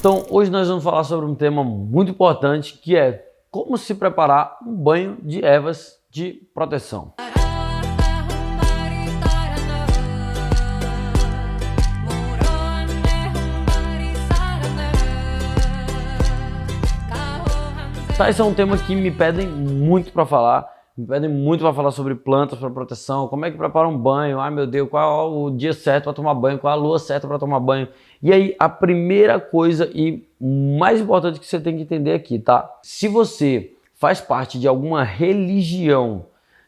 Então, hoje nós vamos falar sobre um tema muito importante, que é como se preparar um banho de ervas de proteção. Tá, esse é um tema que me pedem muito para falar. Me pedem muito para falar sobre plantas para proteção, como é que prepara um banho, ai meu Deus, qual é o dia certo para tomar banho, qual é a lua certa para tomar banho. E aí, a primeira coisa e mais importante que você tem que entender aqui, tá? Se você faz parte de alguma religião,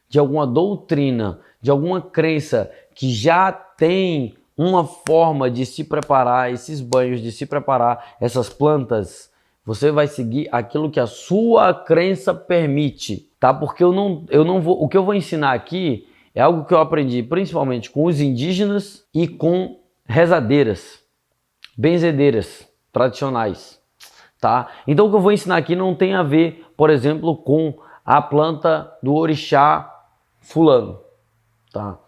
de alguma doutrina, de alguma crença que já tem uma forma de se preparar esses banhos, de se preparar essas plantas, você vai seguir aquilo que a sua crença permite, tá? Porque eu não vou, o que eu vou ensinar aqui é algo que eu aprendi principalmente com os indígenas e com rezadeiras, benzedeiras tradicionais, tá? Então o que eu vou ensinar aqui não tem a ver, por exemplo, com a planta do orixá fulano, tá?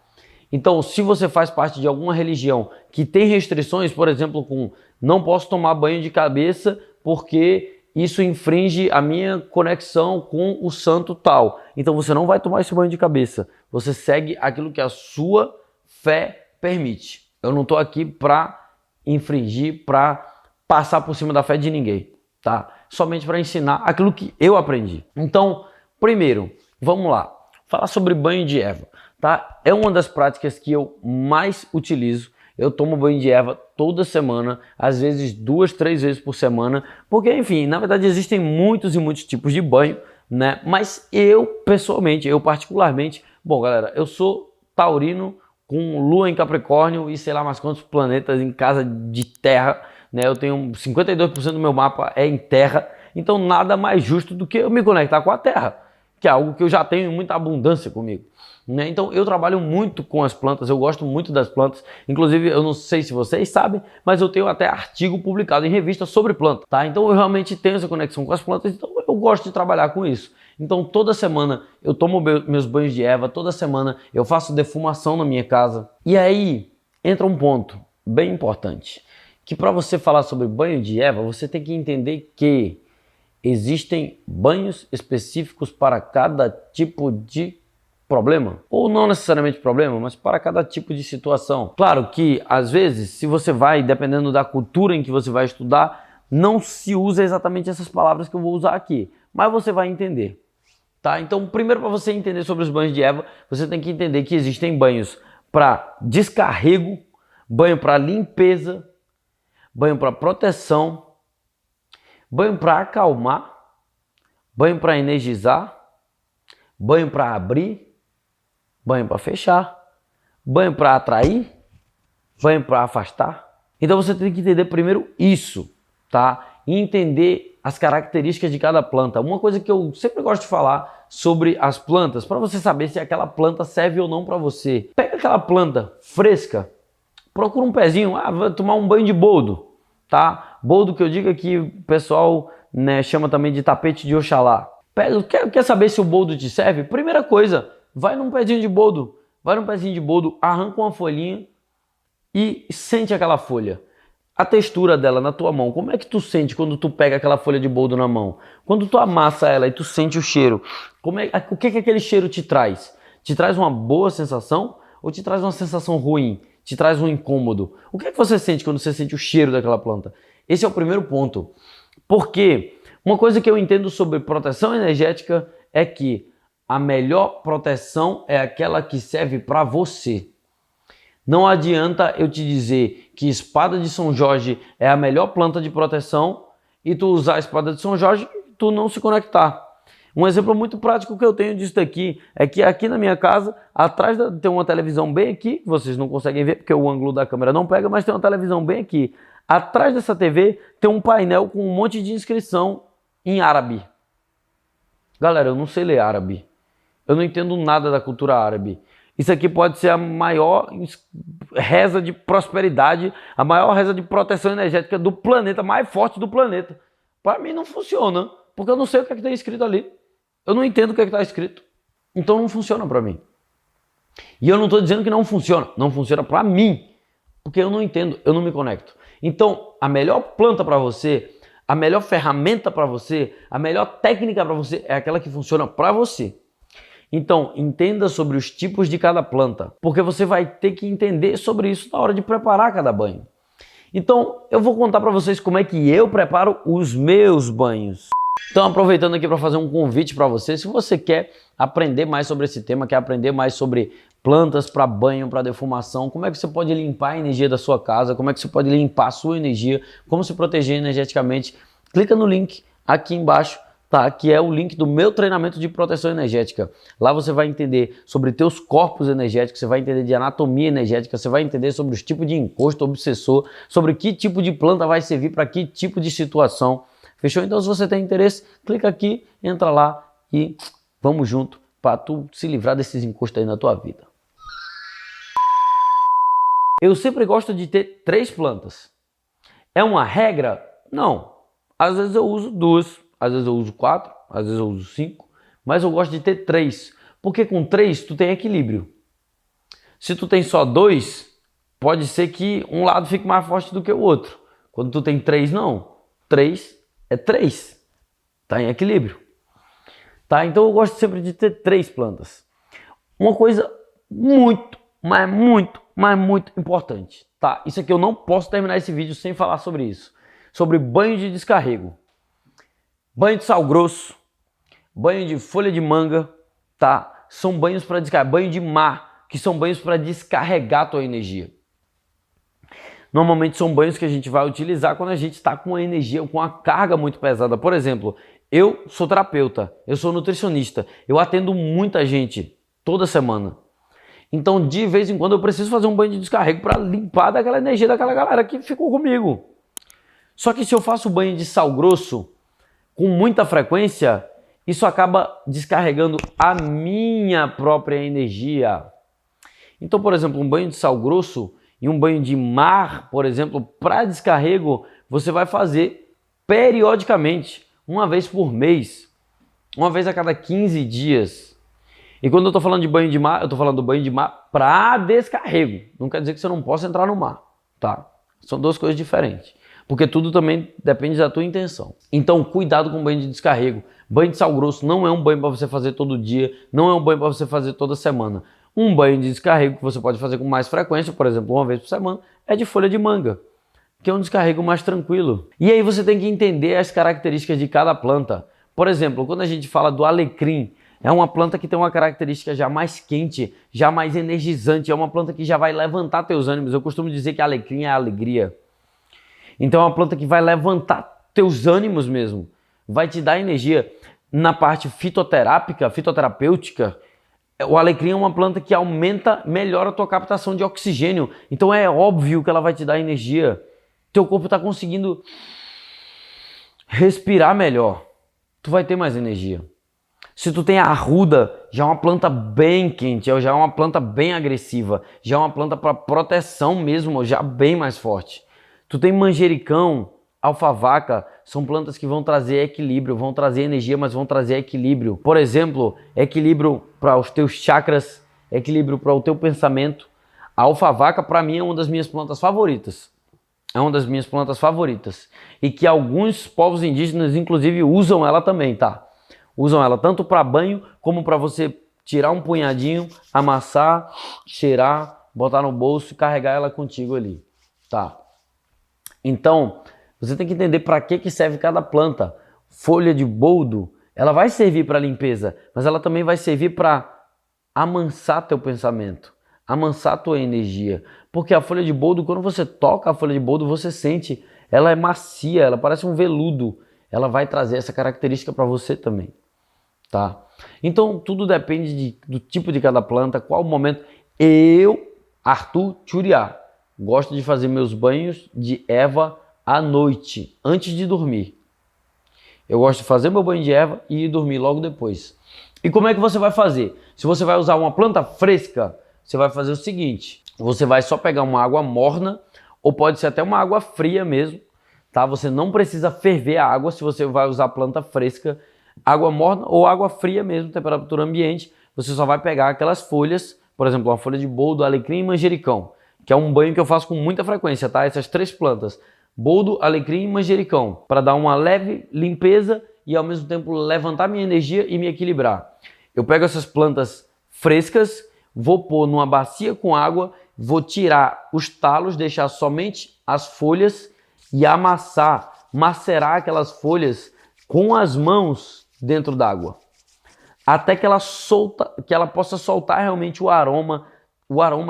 Então, se você faz parte de alguma religião que tem restrições, por exemplo, com não posso tomar banho de cabeça porque isso infringe a minha conexão com o santo tal. Então você não vai tomar esse banho de cabeça. Você segue aquilo que a sua fé permite. Eu não estou aqui para infringir, para passar por cima da fé de ninguém, tá? Somente para ensinar aquilo que eu aprendi. Então, primeiro, vamos lá. Falar sobre banho de erva, tá? É uma das práticas que eu mais utilizo. Eu tomo banho de erva toda semana, às vezes 2, 3 vezes por semana, porque, enfim, na verdade existem muitos e muitos tipos de banho, né? Mas eu, pessoalmente, eu particularmente, bom, galera, eu sou taurino com lua em Capricórnio e sei lá mais quantos planetas em casa de terra, né? Eu tenho 52% do meu mapa é em terra, então nada mais justo do que eu me conectar com a terra, que é algo que eu já tenho em muita abundância comigo, né? Então eu trabalho muito com as plantas, eu gosto muito das plantas, inclusive eu não sei se vocês sabem, mas eu tenho até artigo publicado em revista sobre planta, tá? Então eu realmente tenho essa conexão com as plantas, então eu gosto de trabalhar com isso. Então toda semana eu tomo meus banhos de erva, toda semana eu faço defumação na minha casa. E aí entra um ponto bem importante, que para você falar sobre banho de erva, você tem que entender que existem banhos específicos para cada tipo de problema, ou não necessariamente problema, mas para cada tipo de situação. Claro que às vezes, se você vai, dependendo da cultura em que você vai estudar, não se usa exatamente essas palavras que eu vou usar aqui, mas você vai entender, tá? Então, primeiro, para você entender sobre os banhos de erva, você tem que entender que existem banhos para descarrego, banho para limpeza, banho para proteção, banho para acalmar, banho para energizar, banho para abrir, banho para fechar, banho para atrair, banho para afastar. Então você tem que entender primeiro isso, tá? E entender as características de cada planta. Uma coisa que eu sempre gosto de falar sobre as plantas, para você saber se aquela planta serve ou não para você. Pega aquela planta fresca, procura um pezinho, vai tomar um banho de boldo, tá? Boldo que eu digo que o pessoal, né, chama também de tapete de Oxalá. Quer saber se o boldo te serve? Primeira coisa, vai num pezinho de boldo, arranca uma folhinha e sente aquela folha. A textura dela na tua mão, como é que tu sente quando tu pega aquela folha de boldo na mão? Quando tu amassa ela e tu sente o cheiro, o que aquele cheiro te traz? Te traz uma boa sensação ou te traz uma sensação ruim? Te traz um incômodo? O que é que você sente quando você sente o cheiro daquela planta? Esse é o primeiro ponto. Porque uma coisa que eu entendo sobre proteção energética é que a melhor proteção é aquela que serve para você. Não adianta eu te dizer que espada de São Jorge é a melhor planta de proteção e tu usar a espada de São Jorge e tu não se conectar. Um exemplo muito prático que eu tenho disso daqui é que aqui na minha casa, atrás tem uma televisão bem aqui, vocês não conseguem ver porque o ângulo da câmera não pega, mas tem uma televisão bem aqui. Atrás dessa TV tem um painel com um monte de inscrição em árabe. Galera, eu não sei ler árabe. Eu não entendo nada da cultura árabe. Isso aqui pode ser a maior reza de prosperidade, a maior reza de proteção energética do planeta, mais forte do planeta. Para mim não funciona, porque eu não sei o que é que está escrito ali. Eu não entendo o que é que está escrito. Então não funciona para mim. E eu não estou dizendo que não funciona. Não funciona para mim, porque eu não entendo, eu não me conecto. Então, a melhor planta para você, a melhor ferramenta para você, a melhor técnica para você é aquela que funciona para você. Então, entenda sobre os tipos de cada planta, porque você vai ter que entender sobre isso na hora de preparar cada banho. Então, eu vou contar para vocês como é que eu preparo os meus banhos. Então, aproveitando aqui para fazer um convite para você, se você quer aprender mais sobre esse tema, quer aprender mais sobre plantas para banho, para defumação, como é que você pode limpar a energia da sua casa, como é que você pode limpar a sua energia, como se proteger energeticamente, clica no link aqui embaixo, tá? Que é o link do meu treinamento de proteção energética. Lá você vai entender sobre teus corpos energéticos, você vai entender de anatomia energética, você vai entender sobre os tipos de encosto obsessor, sobre que tipo de planta vai servir para que tipo de situação. Fechou? Então, se você tem interesse, clica aqui, entra lá e vamos junto para tu se livrar desses encostos aí na tua vida. Eu sempre gosto de ter 3 plantas. É uma regra? Não. Às vezes eu uso 2, às vezes eu uso 4, às vezes eu uso 5, mas eu gosto de ter 3, porque com 3 tu tem equilíbrio. Se tu tem só 2, pode ser que um lado fique mais forte do que o outro. Quando tu tem 3, não. 3 é 3. Tá em equilíbrio. Tá? Então eu gosto sempre de ter 3 plantas. Uma coisa muito, mas muito importante. Tá? Isso aqui eu não posso terminar esse vídeo sem falar sobre isso. Sobre banho de descarrego. Banho de sal grosso, banho de folha de manga, tá? São banhos para descarregar, banho de mar, que são banhos para descarregar a tua energia. Normalmente são banhos que a gente vai utilizar quando a gente está com a energia, com a carga muito pesada. Por exemplo, eu sou terapeuta, eu sou nutricionista, eu atendo muita gente toda semana. Então, de vez em quando, eu preciso fazer um banho de descarrego para limpar daquela energia daquela galera que ficou comigo. Só que se eu faço banho de sal grosso, com muita frequência, isso acaba descarregando a minha própria energia. Então, por exemplo, um banho de sal grosso e um banho de mar, por exemplo, para descarrego, você vai fazer periodicamente, uma vez por mês, uma vez a cada 15 dias. E quando eu estou falando de banho de mar, eu estou falando do banho de mar para descarrego. Não quer dizer que você não possa entrar no mar, tá? São 2 coisas diferentes. Porque tudo também depende da tua intenção. Então, cuidado com o banho de descarrego. Banho de sal grosso não é um banho para você fazer todo dia, não é um banho para você fazer toda semana. Um banho de descarrego que você pode fazer com mais frequência, por exemplo, uma vez por semana, é de folha de manga, que é um descarrego mais tranquilo. E aí você tem que entender as características de cada planta. Por exemplo, quando a gente fala do alecrim, é uma planta que tem uma característica já mais quente, já mais energizante, é uma planta que já vai levantar teus ânimos. Eu costumo dizer que alecrim é alegria. Então é uma planta que vai levantar teus ânimos mesmo, vai te dar energia. Na parte fitoterápica, fitoterapêutica, o alecrim é uma planta que aumenta, melhora a tua captação de oxigênio. Então é óbvio que ela vai te dar energia. Teu corpo está conseguindo respirar melhor. Tu vai ter mais energia. Se tu tem a arruda, já é uma planta bem quente, já é uma planta bem agressiva, já é uma planta para proteção mesmo, já bem mais forte. Tu tem manjericão, alfavaca, são plantas que vão trazer equilíbrio, vão trazer energia, mas vão trazer equilíbrio. Por exemplo, equilíbrio para os teus chakras, equilíbrio para o teu pensamento. A alfavaca, para mim, é uma das minhas plantas favoritas. É uma das minhas plantas favoritas. E que alguns povos indígenas, inclusive, usam ela também, tá? Usam ela tanto para banho, como para você tirar um punhadinho, amassar, cheirar, botar no bolso e carregar ela contigo ali, tá? Então, você tem que entender para que serve cada planta. Folha de boldo, ela vai servir para limpeza, mas ela também vai servir para amansar teu pensamento, amansar tua energia. Porque a folha de boldo, quando você toca a folha de boldo, você sente, ela é macia, ela parece um veludo. Ela vai trazer essa característica para você também, tá? Então, tudo depende do tipo de cada planta, qual o momento. Eu, Arthur Tchuriá, gosto de fazer meus banhos de erva à noite, antes de dormir. Eu gosto de fazer meu banho de erva e ir dormir logo depois. E como é que você vai fazer? Se você vai usar uma planta fresca, você vai fazer o seguinte. Você vai só pegar uma água morna, ou pode ser até uma água fria mesmo, tá? Você não precisa ferver a água se você vai usar planta fresca. Água morna ou água fria mesmo, temperatura ambiente. Você só vai pegar aquelas folhas, por exemplo, uma folha de boldo, alecrim e manjericão. que é um banho que eu faço com muita frequência, tá? Essas 3 plantas, boldo, alecrim e manjericão, para dar uma leve limpeza e ao mesmo tempo levantar minha energia e me equilibrar. Eu pego essas plantas frescas, vou pôr numa bacia com água, vou tirar os talos, deixar somente as folhas e amassar, macerar aquelas folhas com as mãos dentro d'água, até que ela possa soltar realmente o aroma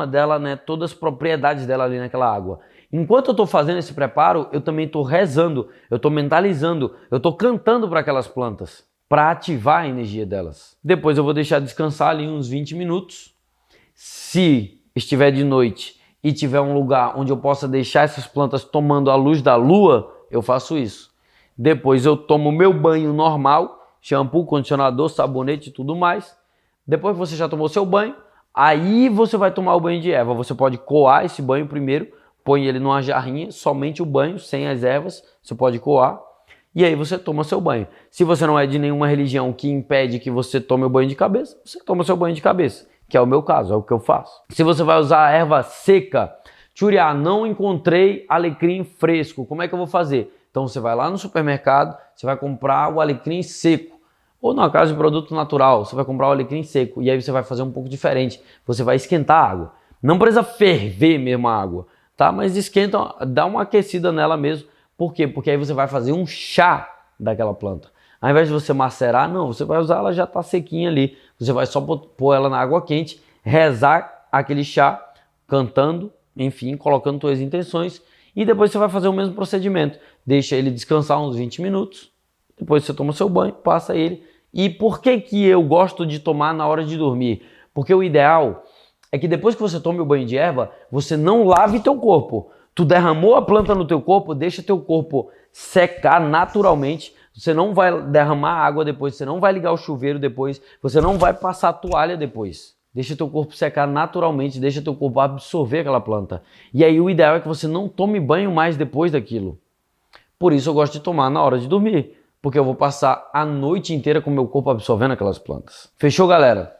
dela, né, todas as propriedades dela ali naquela água. Enquanto eu estou fazendo esse preparo, eu também estou rezando, eu estou mentalizando, eu estou cantando para aquelas plantas, para ativar a energia delas. Depois eu vou deixar descansar ali uns 20 minutos. Se estiver de noite e tiver um lugar onde eu possa deixar essas plantas tomando a luz da lua, eu faço isso. Depois eu tomo meu banho normal, shampoo, condicionador, sabonete e tudo mais. Depois que você já tomou seu banho, aí você vai tomar o banho de erva. Você pode coar esse banho primeiro, põe ele numa jarrinha, somente o banho, sem as ervas, você pode coar. E aí você toma seu banho. Se você não é de nenhuma religião que impede que você tome o banho de cabeça, você toma seu banho de cabeça, que é o meu caso, é o que eu faço. Se você vai usar a erva seca, Tchuriá, não encontrei alecrim fresco, como é que eu vou fazer? Então você vai lá no supermercado, você vai comprar o alecrim seco. Ou na casa de produto natural, você vai comprar o alecrim seco. E aí você vai fazer um pouco diferente. Você vai esquentar a água. Não precisa ferver mesmo a água, tá? Mas esquenta, dá uma aquecida nela mesmo. Por quê? Porque aí você vai fazer um chá daquela planta. Ao invés de você macerar, não, você vai usar, ela já tá sequinha ali. Você vai só pôr ela na água quente, rezar aquele chá, cantando, enfim, colocando suas intenções. E depois você vai fazer o mesmo procedimento. Deixa ele descansar uns 20 minutos. Depois você toma seu banho, passa ele. E por que que eu gosto de tomar na hora de dormir? Porque o ideal é que depois que você tome o banho de erva, você não lave teu corpo. Tu derramou a planta no teu corpo, deixa teu corpo secar naturalmente. Você não vai derramar água depois, você não vai ligar o chuveiro depois, você não vai passar a toalha depois. Deixa teu corpo secar naturalmente, deixa teu corpo absorver aquela planta. E aí o ideal é que você não tome banho mais depois daquilo. Por isso eu gosto de tomar na hora de dormir, porque eu vou passar a noite inteira com o meu corpo absorvendo aquelas plantas. Fechou, galera?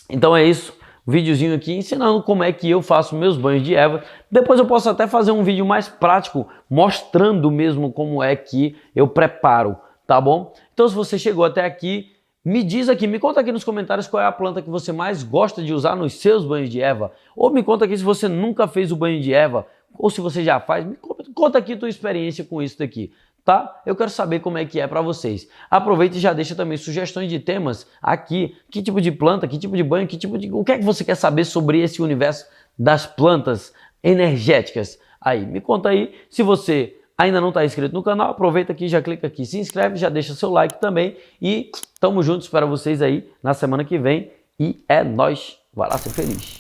Então é isso. Videozinho aqui ensinando como é que eu faço meus banhos de erva. Depois eu posso até fazer um vídeo mais prático, mostrando mesmo como é que eu preparo, tá bom? Então se você chegou até aqui, me diz aqui, me conta aqui nos comentários qual é a planta que você mais gosta de usar nos seus banhos de erva. Ou me conta aqui se você nunca fez o banho de erva, ou se você já faz, me conta aqui a tua experiência com isso daqui. Tá? Eu quero saber como é que é para vocês. Aproveita e já deixa também sugestões de temas aqui. Que tipo de planta, que tipo de banho, o que é que você quer saber sobre esse universo das plantas energéticas? Aí, me conta aí. Se você ainda não está inscrito no canal, aproveita aqui, já clica aqui, se inscreve, já deixa seu like também. E tamo junto, espero vocês aí na semana que vem. E é nóis. Vai lá ser feliz.